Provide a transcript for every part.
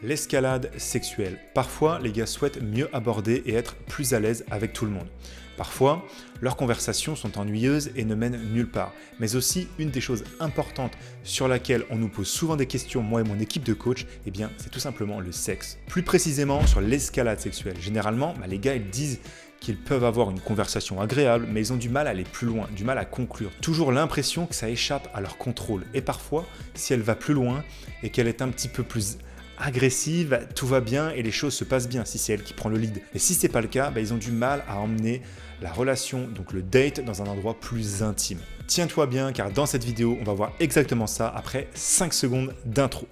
L'escalade sexuelle. Parfois, les gars souhaitent mieux aborder et être plus à l'aise avec tout le monde. Parfois, leurs conversations sont ennuyeuses et ne mènent nulle part. Mais aussi, une des choses importantes sur laquelle on nous pose souvent des questions, moi et mon équipe de coach, eh bien, c'est tout simplement le sexe. Plus précisément sur l'escalade sexuelle. Généralement, les gars, ils disent qu'ils peuvent avoir une conversation agréable, mais ils ont du mal à aller plus loin, du mal à conclure. Toujours l'impression que ça échappe à leur contrôle. Et parfois, si elle va plus loin et qu'elle est un petit peu plus agressive, tout va bien et les choses se passent bien si c'est elle qui prend le lead. Et si c'est pas le cas, ils ont du mal à emmener la relation, donc le date, dans un endroit plus intime. Tiens-toi bien car dans cette vidéo, on va voir exactement ça après 5 secondes d'intro.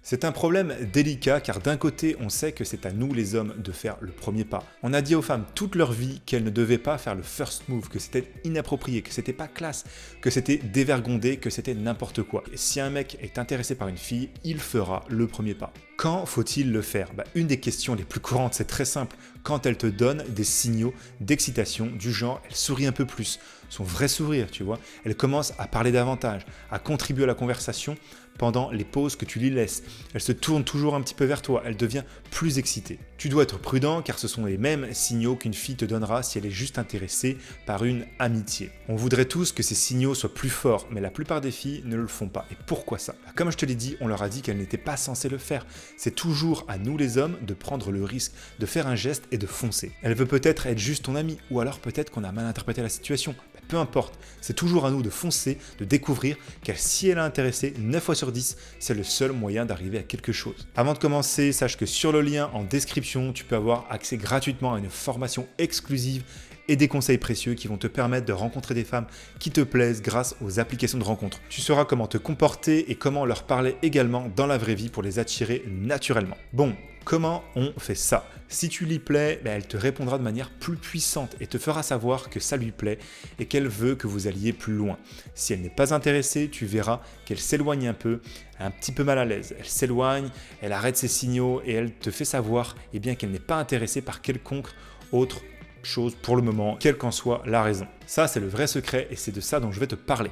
C'est un problème délicat car d'un côté on sait que c'est à nous les hommes de faire le premier pas. On a dit aux femmes toute leur vie qu'elles ne devaient pas faire le first move, que c'était inapproprié, que c'était pas classe, que c'était dévergondé, que c'était n'importe quoi. Et si un mec est intéressé par une fille, il fera le premier pas. Quand faut-il le faire ? Une des questions les plus courantes, c'est très simple. Quand elle te donne des signaux d'excitation du genre, elle sourit un peu plus, son vrai sourire, tu vois, elle commence à parler davantage, à contribuer à la conversation pendant les pauses que tu lui laisses. Elle se tourne toujours un petit peu vers toi, elle devient plus excitée. Tu dois être prudent car ce sont les mêmes signaux qu'une fille te donnera si elle est juste intéressée par une amitié. On voudrait tous que ces signaux soient plus forts, mais la plupart des filles ne le font pas. Et pourquoi ça ? Comme je te l'ai dit, on leur a dit qu'elles n'étaient pas censées le faire. C'est toujours à nous les hommes de prendre le risque, de faire un geste et de foncer. Elle veut peut-être être juste ton amie, ou alors peut-être qu'on a mal interprété la situation. Peu importe, c'est toujours à nous de foncer, de découvrir, car si elle est intéressée, 9 fois sur 10, c'est le seul moyen d'arriver à quelque chose. Avant de commencer, sache que sur le lien en description, tu peux avoir accès gratuitement à une formation exclusive et des conseils précieux qui vont te permettre de rencontrer des femmes qui te plaisent grâce aux applications de rencontre. Tu sauras comment te comporter et comment leur parler également dans la vraie vie pour les attirer naturellement. Bon, comment on fait ça ? Si tu lui plais, elle te répondra de manière plus puissante et te fera savoir que ça lui plaît et qu'elle veut que vous alliez plus loin. Si elle n'est pas intéressée, tu verras qu'elle s'éloigne un petit peu mal à l'aise. Elle s'éloigne, elle arrête ses signaux et elle te fait savoir qu'elle n'est pas intéressée par quelconque autre chose pour le moment, quelle qu'en soit la raison. Ça, c'est le vrai secret et c'est de ça dont je vais te parler.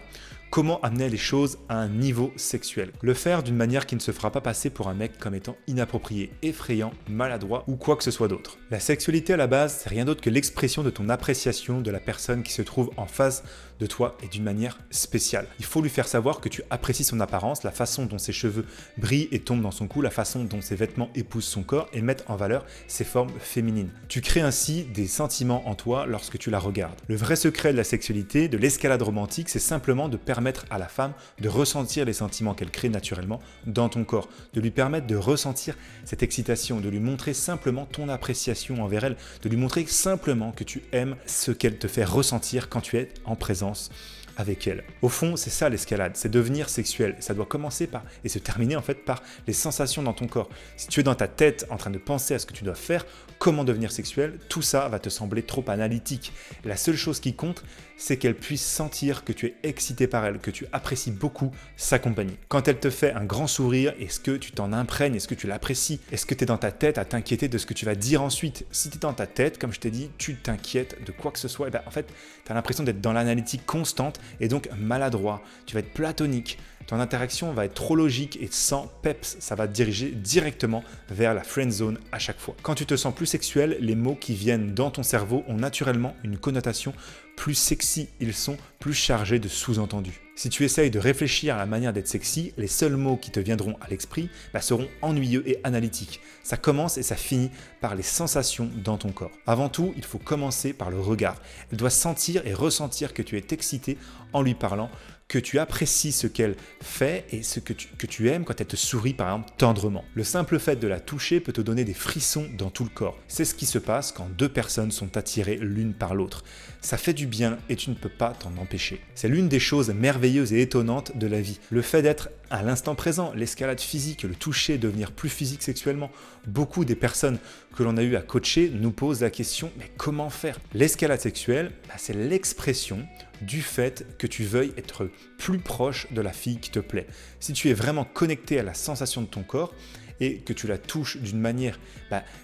Comment amener les choses à un niveau sexuel ? Le faire d'une manière qui ne se fera pas passer pour un mec comme étant inapproprié, effrayant, maladroit ou quoi que ce soit d'autre. La sexualité à la base, c'est rien d'autre que l'expression de ton appréciation de la personne qui se trouve en face de toi et d'une manière spéciale. Il faut lui faire savoir que tu apprécies son apparence, la façon dont ses cheveux brillent et tombent dans son cou, la façon dont ses vêtements épousent son corps et mettent en valeur ses formes féminines. Tu crées ainsi des sentiments en toi lorsque tu la regardes. Le vrai secret de la sexualité, de l'escalade romantique, c'est simplement de permettre à la femme de ressentir les sentiments qu'elle crée naturellement dans ton corps, de lui permettre de ressentir cette excitation, de lui montrer simplement ton appréciation envers elle, de lui montrer simplement que tu aimes ce qu'elle te fait ressentir quand tu es en présence avec elle. Au fond, c'est ça l'escalade, c'est devenir sexuel. Ça doit commencer par et se terminer par les sensations dans ton corps. Si tu es dans ta tête en train de penser à ce que tu dois faire, comment devenir sexuel, tout ça va te sembler trop analytique. Et la seule chose qui compte, c'est qu'elle puisse sentir que tu es excité par elle, que tu apprécies beaucoup sa compagnie. Quand elle te fait un grand sourire, est-ce que tu t'en imprègnes, est-ce que tu l'apprécies ? Est-ce que tu es dans ta tête à t'inquiéter de ce que tu vas dire ensuite ? Si tu es dans ta tête, comme je t'ai dit, tu t'inquiètes de quoi que ce soit, en fait, tu as l'impression d'être dans l'analytique constante et donc maladroit. Tu vas être platonique. Ton interaction va être trop logique et sans peps, ça va te diriger directement vers la friend zone à chaque fois. Quand tu te sens plus sexuel, les mots qui viennent dans ton cerveau ont naturellement une connotation plus sexy, ils sont plus chargés de sous-entendus. Si tu essayes de réfléchir à la manière d'être sexy, les seuls mots qui te viendront à l'esprit seront ennuyeux et analytiques. Ça commence et ça finit par les sensations dans ton corps. Avant tout, il faut commencer par le regard. Elle doit sentir et ressentir que tu es excité en lui parlant, que tu apprécies ce qu'elle fait et ce que tu aimes quand elle te sourit par exemple tendrement. Le simple fait de la toucher peut te donner des frissons dans tout le corps. C'est ce qui se passe quand deux personnes sont attirées l'une par l'autre. Ça fait du bien et tu ne peux pas t'en empêcher. C'est l'une des choses merveilleuses et étonnantes de la vie. Le fait d'être à l'instant présent, l'escalade physique, le toucher, devenir plus physique sexuellement. Beaucoup des personnes que l'on a eu à coacher nous posent la question, mais comment faire ? L'escalade sexuelle, c'est l'expression du fait que tu veuilles être plus proche de la fille qui te plaît. Si tu es vraiment connecté à la sensation de ton corps, et que tu la touches d'une manière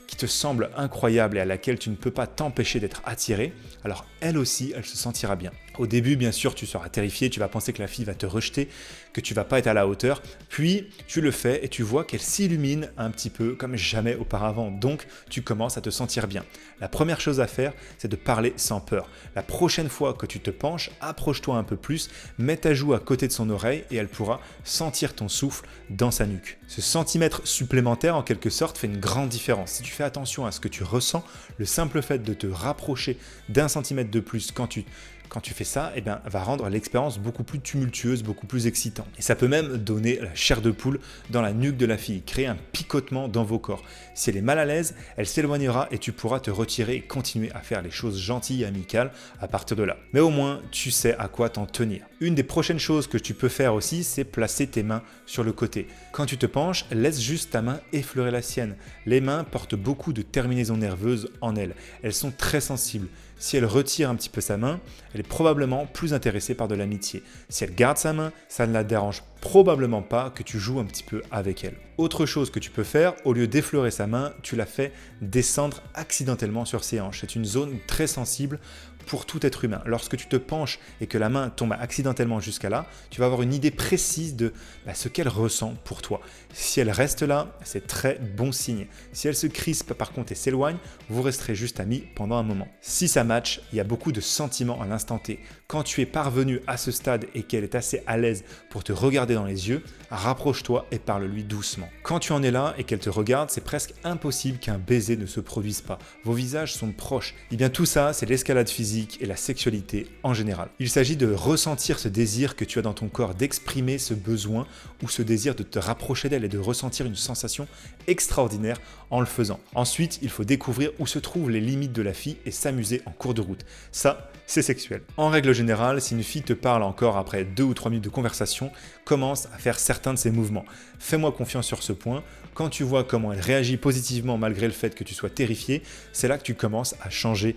qui te semble incroyable et à laquelle tu ne peux pas t'empêcher d'être attiré, alors elle aussi, elle se sentira bien. Au début, bien sûr, tu seras terrifié, tu vas penser que la fille va te rejeter, que tu vas pas être à la hauteur, puis tu le fais et tu vois qu'elle s'illumine un petit peu comme jamais auparavant, donc tu commences à te sentir bien. La première chose à faire, c'est de parler sans peur. La prochaine fois que tu te penches, approche-toi un peu plus, mets ta joue à côté de son oreille et elle pourra sentir ton souffle dans sa nuque. Ce centimètre supplémentaire, en quelque sorte, fait une grande différence. Si tu fais attention à ce que tu ressens, le simple fait de te rapprocher d'1 centimètre de plus quand tu fais ça, va rendre l'expérience beaucoup plus tumultueuse, beaucoup plus excitante. Et ça peut même donner la chair de poule dans la nuque de la fille, créer un picotement dans vos corps. Si elle est mal à l'aise, elle s'éloignera et tu pourras te retirer et continuer à faire les choses gentilles et amicales à partir de là. Mais au moins, tu sais à quoi t'en tenir. Une des prochaines choses que tu peux faire aussi, c'est placer tes mains sur le côté. Quand tu te penches, laisse juste ta main effleurer la sienne. Les mains portent beaucoup de terminaisons nerveuses en elles. Elles sont très sensibles. Si elle retire un petit peu sa main, elle est probablement plus intéressée par de l'amitié. Si elle garde sa main, ça ne la dérange probablement pas que tu joues un petit peu avec elle. Autre chose que tu peux faire, au lieu d'effleurer sa main, tu la fais descendre accidentellement sur ses hanches. C'est une zone très sensible pour tout être humain. Lorsque tu te penches et que la main tombe accidentellement jusqu'à là, tu vas avoir une idée précise de ce qu'elle ressent pour toi. Si elle reste là, c'est très bon signe. Si elle se crispe par contre et s'éloigne, vous resterez juste amis pendant un moment. Si ça match, il y a beaucoup de sentiments à l'instant T. Quand tu es parvenu à ce stade et qu'elle est assez à l'aise pour te regarder dans les yeux, rapproche-toi et parle-lui doucement. Quand tu en es là et qu'elle te regarde, c'est presque impossible qu'un baiser ne se produise pas. Vos visages sont proches. Et bien tout ça, c'est l'escalade physique et la sexualité en général. Il s'agit de ressentir ce désir que tu as dans ton corps, d'exprimer ce besoin ou ce désir de te rapprocher d'elle et de ressentir une sensation extraordinaire en le faisant. Ensuite, il faut découvrir où se trouvent les limites de la fille et s'amuser en cours de route. Ça, c'est sexuel. En règle générale, si une fille te parle encore après 2 ou 3 minutes de conversation, commence à faire certains de ses mouvements. Fais-moi confiance sur ce point. Quand tu vois comment elle réagit positivement malgré le fait que tu sois terrifié, c'est là que tu commences à changer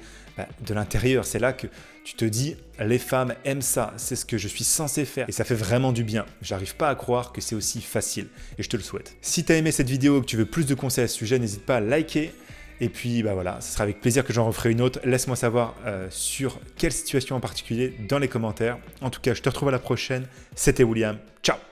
de l'intérieur. C'est là que tu te dis, les femmes aiment ça, c'est ce que je suis censé faire. Et ça fait vraiment du bien. J'arrive pas à croire que c'est aussi facile. Et je te le souhaite. Si tu as aimé cette vidéo et que tu veux plus de conseils à ce sujet, n'hésite pas à liker. Et puis voilà, ce sera avec plaisir que j'en referai une autre. Laisse-moi savoir sur quelle situation en particulier dans les commentaires. En tout cas, je te retrouve à la prochaine. C'était William. Ciao!